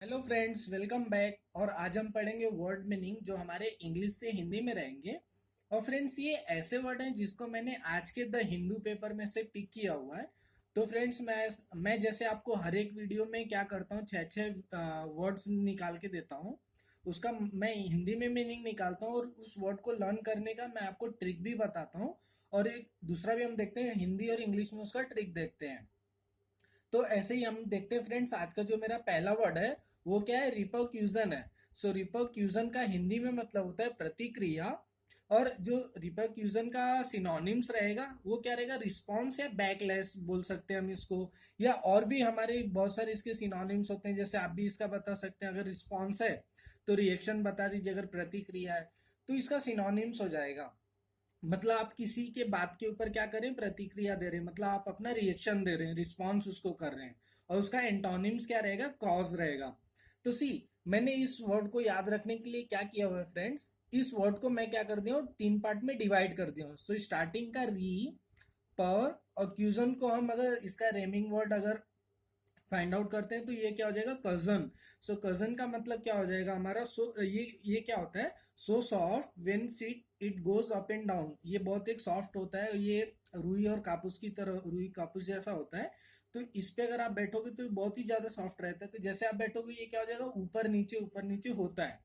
Hello friends, welcome back. और आज हम पढ़ेंगे वर्ड मीनिंग जो हमारे इंग्लिश से हिंदी में रहेंगे। और फ्रेंड्स, ये ऐसे वर्ड हैं जिसको मैंने आज के द हिंदू पेपर में से पिक किया हुआ है। तो फ्रेंड्स, मैं जैसे आपको हर एक वीडियो में क्या करता हूँ, छः छः वर्ड्स निकाल के देता हूँ। उसका मैं हिंदी में मीनिंग निकालता हूँ और उस वर्ड को लर्न करने का मैं आपको ट्रिक भी बताता हूँ। और एक दूसरा भी हम देखते हैं, हिंदी और इंग्लिश में उसका ट्रिक देखते हैं। तो ऐसे ही हम देखते हैं फ्रेंड्स, आज का जो मेरा पहला वर्ड है वो क्या है, रिपरक्यूजन है। सो रिपरक्यूजन का हिंदी में मतलब होता है प्रतिक्रिया। और जो रिपरक्यूजन का सिनोनिम्स रहेगा वो क्या रहेगा, रिस्पॉन्स या बैकलैश बोल सकते हैं हम इसको। या और भी हमारे बहुत सारे इसके सिनोनिम्स होते हैं, जैसे आप भी इसका बता सकते हैं। अगर रिस्पॉन्स है तो रिएक्शन बता दीजिए, अगर प्रतिक्रिया है तो इसका सिनोनिम्स हो जाएगा। मतलब आप किसी के बात के ऊपर क्या करें, प्रतिक्रिया दे रहे हैं, मतलब आप अपना रिएक्शन दे रहे हैं, रिस्पॉन्स उसको कर रहे हैं। और उसका एंटोनिम्स क्या रहेगा, कॉज रहेगा। तो सी, मैंने इस वर्ड को याद रखने के लिए क्या किया हुआ है फ्रेंड्स, इस वर्ड को मैं क्या कर दिया हूँ, तीन पार्ट में डिवाइड कर दिया हूँ। सो स्टार्टिंग का री, पर और क्यूजन को हम अगर इसका रेमिंग वर्ड अगर फाइंड आउट करते हैं तो ये क्या हो जाएगा, कजन। सो कजन का मतलब क्या हो जाएगा हमारा, ये क्या होता है, so soft when it goes up and down. ये बहुत एक सॉफ्ट होता है, ये रुई और कापूस की तरह, रुई कापूस जैसा होता है। तो इस पे अगर आप बैठोगे तो ये बहुत ही ज्यादा सॉफ्ट रहता है। तो जैसे आप बैठोगे ये क्या हो जाएगा, ऊपर नीचे होता है।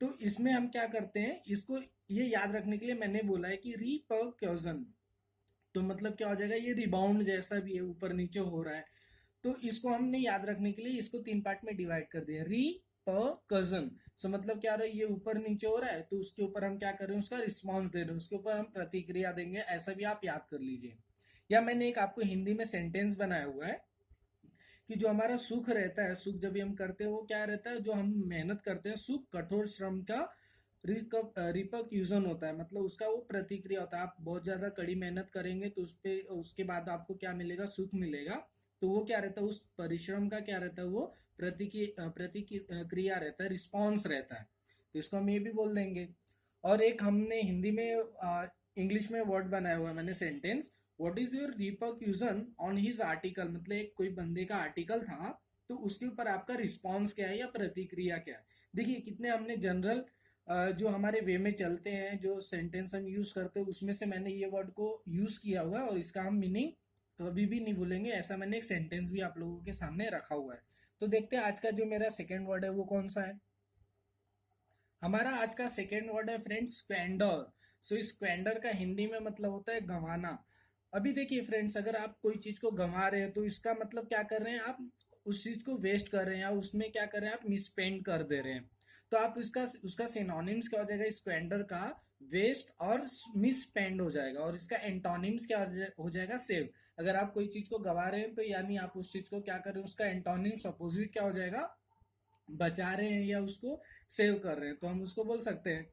तो इसमें हम क्या करते हैं, इसको ये याद रखने के लिए मैंने बोला है कि रिपर्क्यूजन। तो मतलब क्या हो जाएगा, ये रिबाउंड जैसा भी है, ऊपर नीचे हो रहा है। तो इसको हमने याद रखने के लिए इसको तीन पार्ट में डिवाइड कर दिया, री प कजन। सो मतलब क्या हो रहा है, ये ऊपर नीचे हो रहा है तो उसके ऊपर हम क्या कर रहे हैं, उसका रिस्पॉन्स दे रहे हैं, उसके ऊपर हम प्रतिक्रिया देंगे। ऐसा भी आप याद कर लीजिए। या मैंने एक आपको हिंदी में सेंटेंस बनाया हुआ है कि जो हमारा सुख रहता है, सुख जब भी हम करते हैं वो क्या रहता है, जो हम मेहनत करते हैं, सुख कठोर श्रम का रिपरक्यूजन होता है। मतलब उसका वो प्रतिक्रिया होता है। आप बहुत ज्यादा कड़ी मेहनत करेंगे तो उस पे उसके बाद आपको क्या मिलेगा, सुख मिलेगा। तो वो क्या रहता है, उस परिश्रम का क्या रहता है, वो प्रतिक्रिया रहता है, रिस्पॉन्स रहता है। तो इसको हम ये भी बोल देंगे। और एक हमने हिंदी में इंग्लिश में वर्ड बनाया हुआ है मैंने, sentence, what is your repercussion on his article. मतलब एक कोई बंदे का आर्टिकल था तो उसके ऊपर आपका रिस्पॉन्स क्या है या प्रतिक्रिया क्या है। देखिए कितने हमने जनरल जो हमारे वे में चलते हैं, जो सेंटेंस हम यूज करते हैं, उसमें से मैंने ये वर्ड को यूज किया हुआ है और इसका हम मीनिंग कभी भी नहीं भूलेंगे। ऐसा मैंने एक सेंटेंस भी आप लोगों के सामने रखा हुआ है। तो देखते हैं आज का जो मेरा सेकेंड वर्ड है वो कौन सा है। हमारा आज का सेकेंड वर्ड है फ्रेंड्स, स्क्वेंडर। सो स्क्वेंडर का हिंदी में मतलब होता है गंवाना। अभी देखिए फ्रेंड्स, अगर आप कोई चीज को गंवा रहे हैं तो इसका मतलब क्या कर रहे हैं, आप उस चीज को वेस्ट कर रहे हैं या उसमें क्या कर रहे हैं, आप मिसस्पेंड कर दे रहे हैं। तो आप इसका उसका सिनोनिम्स क्या हो जाएगा, स्क्वेंडर का वेस्ट और मिसस्पेंड हो जाएगा। और इसका एंटोनिम्स क्या हो जाएगा, सेव। अगर आप कोई चीज को गंवा रहे हैं तो यानी आप उस चीज को क्या कर रहे हैं, उसका एंटोनिम्स अपोजिट क्या हो जाएगा, बचा रहे हैं या उसको सेव कर रहे हैं, तो हम उसको बोल सकते हैं।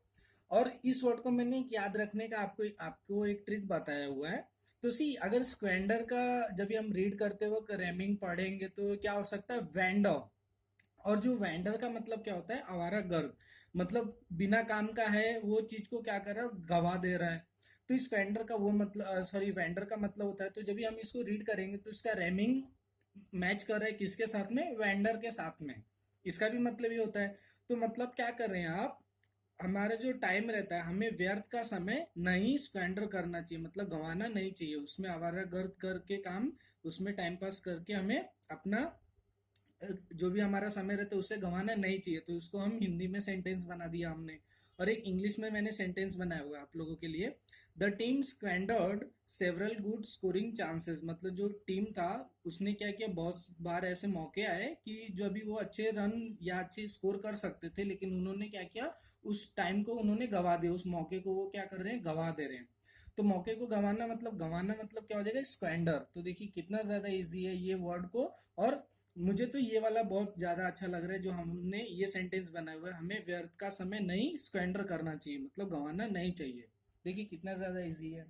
और इस वर्ड को मैंने याद रखने का आपको आपको एक ट्रिक बताया हुआ है। तो सी, अगर स्क्वेंडर का जब भी हम रीड करते वक्त रेमिंग पढ़ेंगे तो क्या हो सकता है, वेंडर। और जो वेंडर का मतलब क्या होता है, आवारा गर्द। मतलब बिना काम का है, वो चीज को क्या कर रहा है, गवा दे रहा है। तो इस वेंडर का वो मतलब, सॉरी, वेंडर का मतलब होता है। तो जब भी हम इसको रीड करेंगे तो इसका रेमिंग मैच कर रहा है किसके साथ में, वेंडर के साथ में। इसका भी मतलब ये होता है। तो मतलब क्या कर रहे हैं आप, हमारा जो टाइम रहता है हमें व्यर्थ का समय नहीं स्क्वेंडर करना चाहिए, मतलब गंवाना नहीं चाहिए उसमें आवारा गर्द करके काम, उसमें टाइम पास करके हमें अपना जो भी हमारा समय रहता है उसे गंवाना नहीं चाहिए। तो उसको हम हिंदी में सेंटेंस बना दिया हमने। और एक इंग्लिश में मैंने सेंटेंस बनाया हुआ है आप लोगों के लिए, the team squandered several good scoring chances. मतलब जो टीम था उसने क्या किया, बहुत बार ऐसे मौके आए कि जो अभी वो अच्छे रन या अच्छे स्कोर कर सकते थे, लेकिन उन्होंने क्या किया, उस टाइम को उन्होंने गवा दिया, उस मौके को वो क्या कर रहे हैं, गवा दे रहे हैं। तो मौके को गंवाना मतलब क्या हो जाएगा, स्क्वेंडर। तो देखिए कितना ज्यादा इजी है ये वर्ड को। और मुझे तो ये वाला बहुत ज्यादा अच्छा लग रहा है जो हमने ये सेंटेंस बनाया हुआ है, हमें व्यर्थ का समय नहीं स्क्वेंडर करना चाहिए, मतलब गंवाना नहीं चाहिए। देखिए कितना ज्यादा इजी है।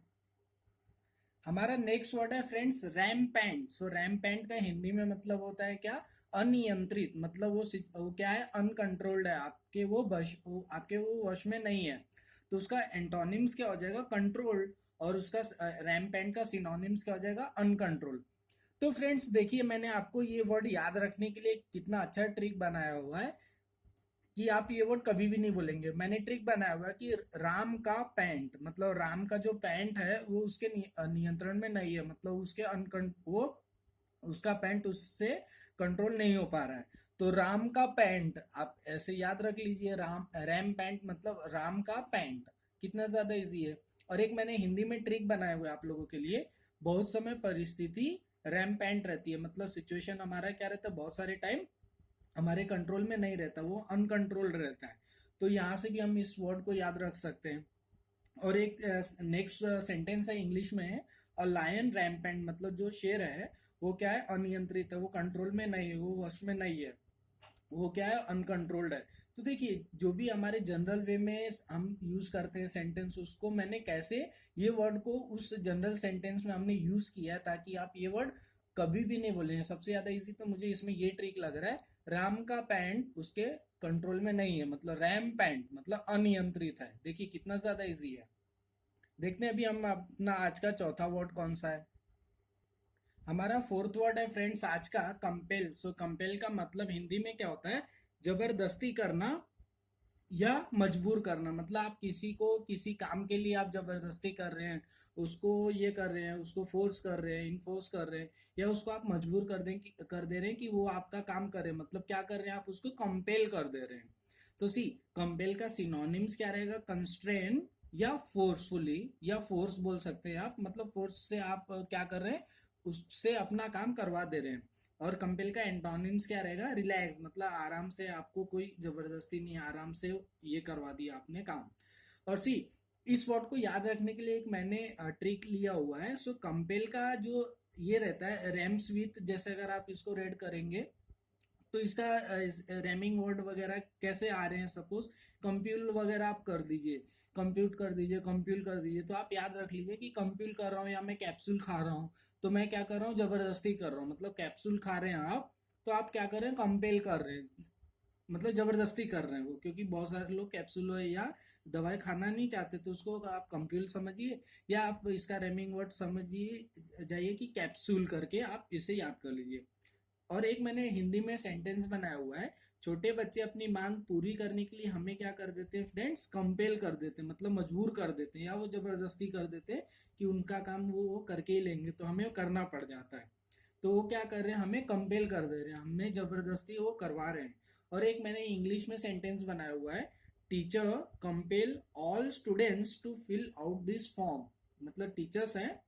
हमारा नेक्स्ट वर्ड है फ्रेंड्स, रैम्पेंट। सो रैम्पेंट का हिंदी में मतलब होता है क्या, अनियंत्रित। मतलब वो क्या है, अनकंट्रोल्ड है, आपके वो वश में नहीं है। तो उसका एंटोनिम्स क्या हो जाएगा, कंट्रोल्ड। और उसका रैम्पेंट का सिनोनिम्स क्या हो जाएगा, अनकंट्रोल्ड। तो फ्रेंड्स देखिए, मैंने आपको ये वर्ड याद रखने के लिए कितना अच्छा ट्रिक बनाया हुआ है कि आप ये वर्ड कभी भी नहीं बोलेंगे। मैंने ट्रिक बनाया हुआ है कि राम का पैंट, मतलब राम का जो पैंट है वो उसके नियंत्रण में नहीं है, मतलब उसके वो उसका पैंट उससे कंट्रोल नहीं हो पा रहा है। तो राम का पैंट आप ऐसे याद रख लीजिए, रैम पैंट मतलब राम का पैंट। कितना ज्यादा इजी है। और एक मैंने हिंदी में ट्रिक बनाया हुआ है आप लोगों के लिए। बहुत समय परिस्थिति रैम पैंट रहती है, मतलब सिचुएशन हमारा क्या रहता है, बहुत सारे टाइम हमारे कंट्रोल में नहीं रहता, वो अनकंट्रोल्ड रहता है। तो यहाँ से भी हम इस वर्ड को याद रख सकते हैं। और एक नेक्स्ट सेंटेंस है इंग्लिश में है, अ लायन रैम्पेंट, मतलब जो शेर है वो क्या है, अनियंत्रित है, वो कंट्रोल में नहीं है, वो वश में नहीं है, वो क्या है, अनकंट्रोल्ड है। तो देखिए, जो भी हमारे जनरल वे में हम यूज करते हैं सेंटेंस, उसको मैंने कैसे ये वर्ड को उस जनरल सेंटेंस में हमने यूज किया है ताकि आप ये वर्ड कभी भी नहीं बोले। सबसे ज्यादा इजी तो मुझे इसमें ये ट्रिक लग रहा है, राम का पैंट उसके कंट्रोल में नहीं है, मतलब रैम पैंट मतलब अनियंत्रित है। देखिए कितना ज्यादा इजी है। देखते हैं अभी हम अपना आज का चौथा वर्ड कौन सा है। हमारा फोर्थ वर्ड है फ्रेंड्स आज का, कंपेल। सो कंपेल का मतलब हिंदी में क्या होता है, जबरदस्ती करना या मजबूर करना। मतलब आप किसी को किसी काम के लिए आप जबरदस्ती कर रहे हैं, उसको ये कर रहे हैं, उसको फोर्स कर रहे हैं, इन्फोर्स कर रहे हैं, या उसको आप मजबूर कर दे रहे हैं कि वो आपका काम करे। मतलब क्या कर रहे हैं, आप उसको कंपेल कर दे रहे हैं। तो सी, कंपेल का सिनोनिम्स क्या रहेगा, कंस्ट्रेन या फोर्सफुली, या फोर्स बोल सकते हैं आप, मतलब फोर्स से आप क्या कर रहे हैं, उससे अपना काम करवा दे रहे हैं। और कंपेल का एंटोनिम्स क्या रहेगा, रिलैक्स, मतलब आराम से, आपको कोई जबरदस्ती नहीं, आराम से ये करवा दिया आपने काम। और सी, इस वर्ड को याद रखने के लिए एक मैंने ट्रिक लिया हुआ है। सो कंपेल का जो ये रहता है, रेम्स विथ, जैसे अगर आप इसको रेड करेंगे तो इसका रैमिंग वर्ड वगैरह कैसे आ रहे हैं, सपोज कंप्यूल वगैरह आप कर दीजिए, कंप्यूट कर दीजिए, कंप्यूल कर दीजिए, तो आप याद रख लीजिए कि कंप्यूल कर रहा हूँ या मैं कैप्सूल खा रहा हूँ, तो मैं क्या कर रहा हूँ, जबरदस्ती कर रहा हूँ। मतलब कैप्सूल खा रहे हैं आप, तो आप क्या कर रहे हैं, कंपेल कर रहे हैं, मतलब जबरदस्ती कर रहे हैं वो, क्योंकि बहुत सारे लोग कैप्सूल या दवाई खाना नहीं चाहते, तो उसको आप कंप्यूल समझिए, या आप इसका रेमिंग वर्ड समझिए जाइए कि कैप्सूल करके आप इसे याद कर लीजिए। और एक मैंने हिंदी में सेंटेंस बनाया हुआ है, छोटे बच्चे अपनी मांग पूरी करने के लिए हमें क्या कर देते हैं फ्रेंड्स, कंपेल कर देते हैं, मतलब मजबूर कर देते हैं, या वो जबरदस्ती कर देते हैं कि उनका काम वो करके ही लेंगे, तो हमें वो करना पड़ जाता है। तो वो क्या कर रहे हैं, हमें कंपेल कर दे रहे हैं, हमें जबरदस्ती वो करवा रहे हैं। और एक मैंने इंग्लिश में सेंटेंस बनाया हुआ है, teacher compel all students to fill out this form. मतलब टीचर्स हैं,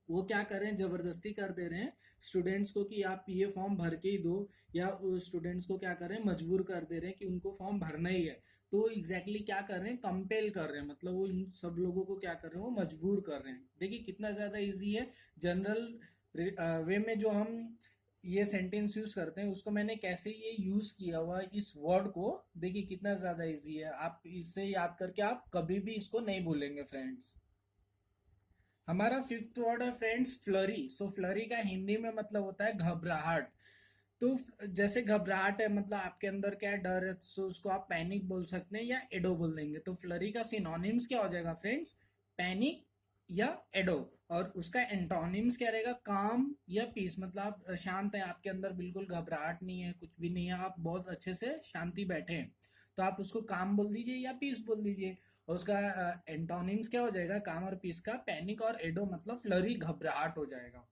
वो क्या कर रहे हैं, जबरदस्ती कर दे रहे हैं स्टूडेंट्स को कि आप ये फॉर्म भर के ही दो, या स्टूडेंट्स को क्या कर रहे हैं, मजबूर कर दे रहे हैं कि उनको फॉर्म भरना ही है। तो एग्जैक्टली क्या कर रहे हैं, कंपेल कर रहे हैं, मतलब वो इन सब लोगों को क्या कर रहे हैं, वो मजबूर कर रहे हैं। देखिए कितना ज्यादा इजी है। जनरल वे में जो हम ये सेंटेंस यूज करते हैं, उसको मैंने कैसे ये यूज किया हुआ है इस वर्ड को, देखिए कितना ज्यादा इजी है। आप इससे याद करके आप कभी भी इसको नहीं भूलेंगे फ्रेंड्स। हमारा फिफ्थ वर्ड है फ्रेंड्स, फ्लरी। सो फ्लरी का हिंदी में मतलब होता है घबराहट। तो जैसे घबराहट है, मतलब आपके अंदर क्या है, डर है, सो उसको आप पैनिक बोल सकते हैं या एडो बोल देंगे। तो फ्लरी का सिनोनिम्स क्या हो जाएगा फ्रेंड्स, पैनिक या एडो। और उसका एंटोनिम्स क्या रहेगा, काम या पीस, मतलब आप शांत है, आपके अंदर बिल्कुल घबराहट नहीं है, कुछ भी नहीं है, आप बहुत अच्छे से शांति बैठे हैं, तो आप उसको काम बोल दीजिए या पीस बोल दीजिए। और उसका एंटोनिम्स क्या हो जाएगा, काम और पीस का, पैनिक और एडो, मतलब फ्लरी, घबराहट हो जाएगा।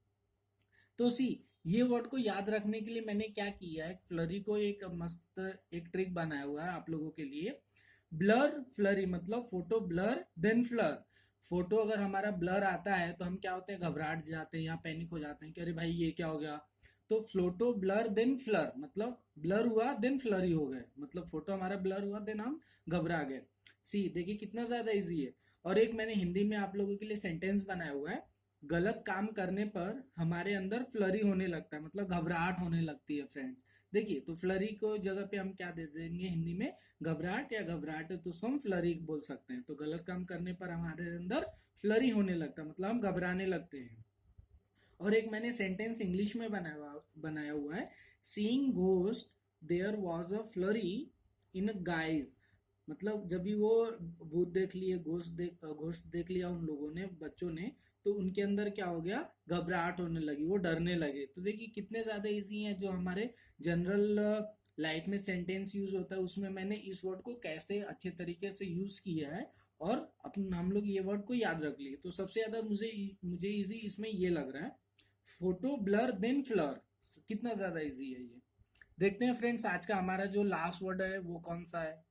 तो सी, ये वर्ड को याद रखने के लिए मैंने क्या किया है, फ्लरी को एक मस्त एक ट्रिक बनाया हुआ है आप लोगों के लिए। ब्लर फ्लरी, मतलब photo blur then flurry. Photo अगर हमारा ब्लर आता है तो हम क्या होते हैं, घबराहट जाते हैं या पैनिक हो जाते हैं कि अरे भाई ये क्या हो गया। तो फोटो ब्लर देन फ्लर, मतलब ब्लर हुआ देन फ्लरी हो गए, मतलब फोटो हमारा ब्लर हुआ देन हम घबरा गए। सी, देखिए कितना ज्यादा इजी है। और एक मैंने हिंदी में आप लोगों के लिए सेंटेंस बनाया हुआ है, गलत काम करने पर हमारे अंदर फ्लरी होने लगता है, मतलब घबराहट होने लगती है फ्रेंड्स। देखिए, तो फ्लरी को जगह पे हम क्या दे देंगे हिंदी में, घबराहट, या घबराहट है तो उसको हम फ्लरी बोल सकते हैं। तो गलत काम करने पर हमारे अंदर फ्लरी होने लगता है, मतलब हम घबराने लगते हैं। और एक मैंने सेंटेंस इंग्लिश में बनाया हुआ है, seeing ghost there was a flurry in a guise. मतलब जब भी वो भूत देख लिए, घोस्ट देख लिया उन लोगों ने, बच्चों ने, तो उनके अंदर क्या हो गया, घबराहट होने लगी, वो डरने लगे। तो देखिए कितने ज्यादा इजी हैं जो हमारे जनरल लाइफ में सेंटेंस यूज होता है, उसमें मैंने इस वर्ड को कैसे अच्छे तरीके से यूज किया है और अपन हम लोग ये वर्ड को याद रख लिए। तो सबसे ज्यादा मुझे मुझे इजी इसमें ये लग रहा है, फोटो ब्लर देन फ्लर। कितना ज्यादा इजी है ये। देखते हैं फ्रेंड्स आज का हमारा जो लास्ट वर्ड है वो कौन सा है।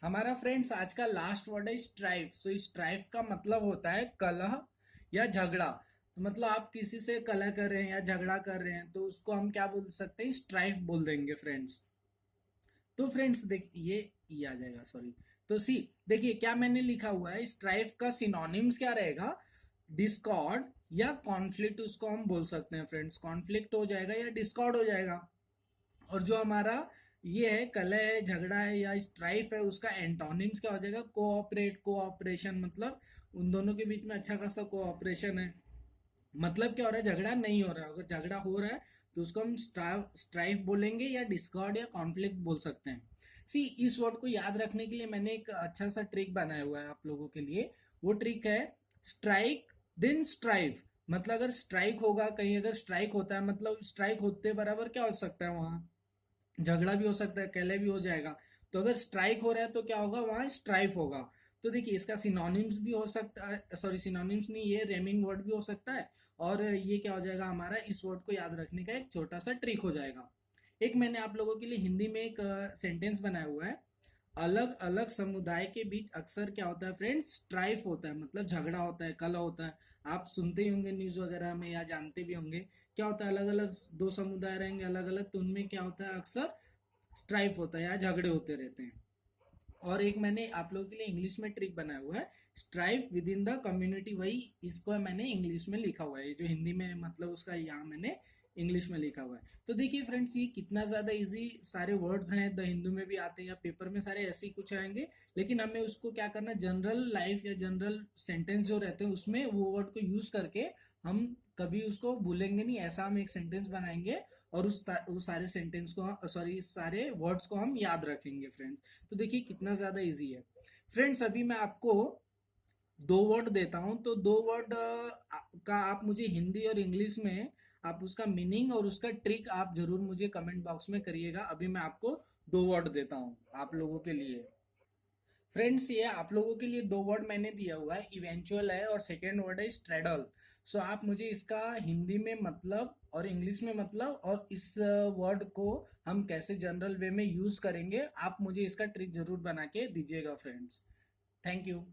हमारा फ्रेंड्स आज का लास्ट वर्ड है स्ट्राइफ। सो स्ट्राइफ का मतलब होता है कलह या झगड़ा। तो मतलब आप किसी से कलह कर रहे हैं या झगड़ा कर रहे हैं तो उसको हम क्या बोल सकते हैं, स्ट्राइफ बोल देंगे फ्रेंड्स। तो फ्रेंड्स देख ये आ जाएगा, सॉरी। तो सी देखिए क्या मैंने लिखा हुआ है, स्ट्राइफ का सिनोनिम्स क्या रहेगा, डिस्कॉर्ड या कॉन्फ्लिक्ट उसको हम बोल सकते हैं फ्रेंड्स। कॉन्फ्लिक्ट हो जाएगा या डिस्कॉर्ड हो जाएगा। और जो हमारा ये है कलह है, झगड़ा है या स्ट्राइफ है, उसका एंटोनिम्स क्या हो जाएगा, कोऑपरेट, कोऑपरेशन। मतलब उन दोनों के बीच में अच्छा खासा कोऑपरेशन है। मतलब क्या हो रहा है, झगड़ा नहीं हो रहा है। अगर झगड़ा हो रहा है तो उसको हम स्ट्राइफ बोलेंगे या डिस्कॉर्ड या कॉन्फ्लिक्ट बोल सकते हैं। सी इस वर्ड को याद रखने के लिए मैंने एक अच्छा सा ट्रिक बनाया हुआ है आप लोगों के लिए। वो ट्रिक है स्ट्राइक देन स्ट्राइफ। मतलब अगर स्ट्राइक होगा कहीं, अगर स्ट्राइक होता है मतलब स्ट्राइक होते बराबर क्या हो सकता है, वहां झगड़ा भी हो सकता है, कलह भी हो जाएगा। तो अगर स्ट्राइक हो रहा है तो क्या होगा, वहां स्ट्राइफ होगा। तो देखिए इसका सिनोनिम्स भी हो सकता है, सॉरी सिनोनिम्स नहीं, ये रेमिंग वर्ड भी हो सकता है। और ये क्या हो जाएगा, हमारा इस वर्ड को याद रखने का एक छोटा सा ट्रिक हो जाएगा। एक मैंने आप लोगों के लिए हिंदी में एक सेंटेंस बनाया हुआ है, अलग अलग समुदाय के बीच अक्सर क्या होता है फ्रेंड्स, स्ट्राइफ होता है, मतलब झगड़ा होता है, कलह होता है। आप सुनते ही होंगे न्यूज वगैरह में या जानते भी होंगे, क्या होता है, अलग अलग दो समुदाय रहेंगे अलग अलग, तो उनमें क्या होता है, अक्सर स्ट्राइफ होता है या झगड़े होते रहते हैं। और एक मैंने आप लोगों के लिए इंग्लिश में ट्रिक बनाया हुआ है, strife with in the community. वही इसको मैंने इंग्लिश में लिखा हुआ है, जो हिंदी में मतलब उसका यहाँ मैंने इंग्लिश में लिखा हुआ है। तो देखिए फ्रेंड्स ये कितना ज्यादा इजी सारे वर्ड्स हैं, द हिंदू में भी आते हैं या पेपर में सारे ऐसे ही कुछ आएंगे। लेकिन हमें उसको क्या करना है, जनरल लाइफ या जनरल सेंटेंस जो रहते हैं उसमें वो वर्ड को यूज करके हम कभी उसको भूलेंगे नहीं, ऐसा हम एक सेंटेंस बनाएंगे और उस सारे सेंटेंस को, सॉरी सारे वर्ड्स को हम याद रखेंगे फ्रेंड्स। तो देखिए कितना ज्यादा इजी है फ्रेंड्स। अभी मैं आपको दो वर्ड देता हूं, तो दो वर्ड का आप मुझे हिंदी और इंग्लिश में आप उसका मीनिंग और उसका ट्रिक आप जरूर मुझे कमेंट बॉक्स में करिएगा। अभी मैं आपको दो वर्ड देता हूं आप लोगों के लिए। फ्रेंड्स ये आप लोगों के लिए दो वर्ड मैंने दिया हुआ है, इवेंचुअल है और सेकेंड वर्ड है स्ट्रेडल। सो आप मुझे इसका हिंदी में मतलब और इंग्लिश में मतलब और इस वर्ड को हम कैसे जनरल वे में यूज करेंगे, आप मुझे इसका ट्रिक जरूर बना के दीजिएगा फ्रेंड्स। Thank you.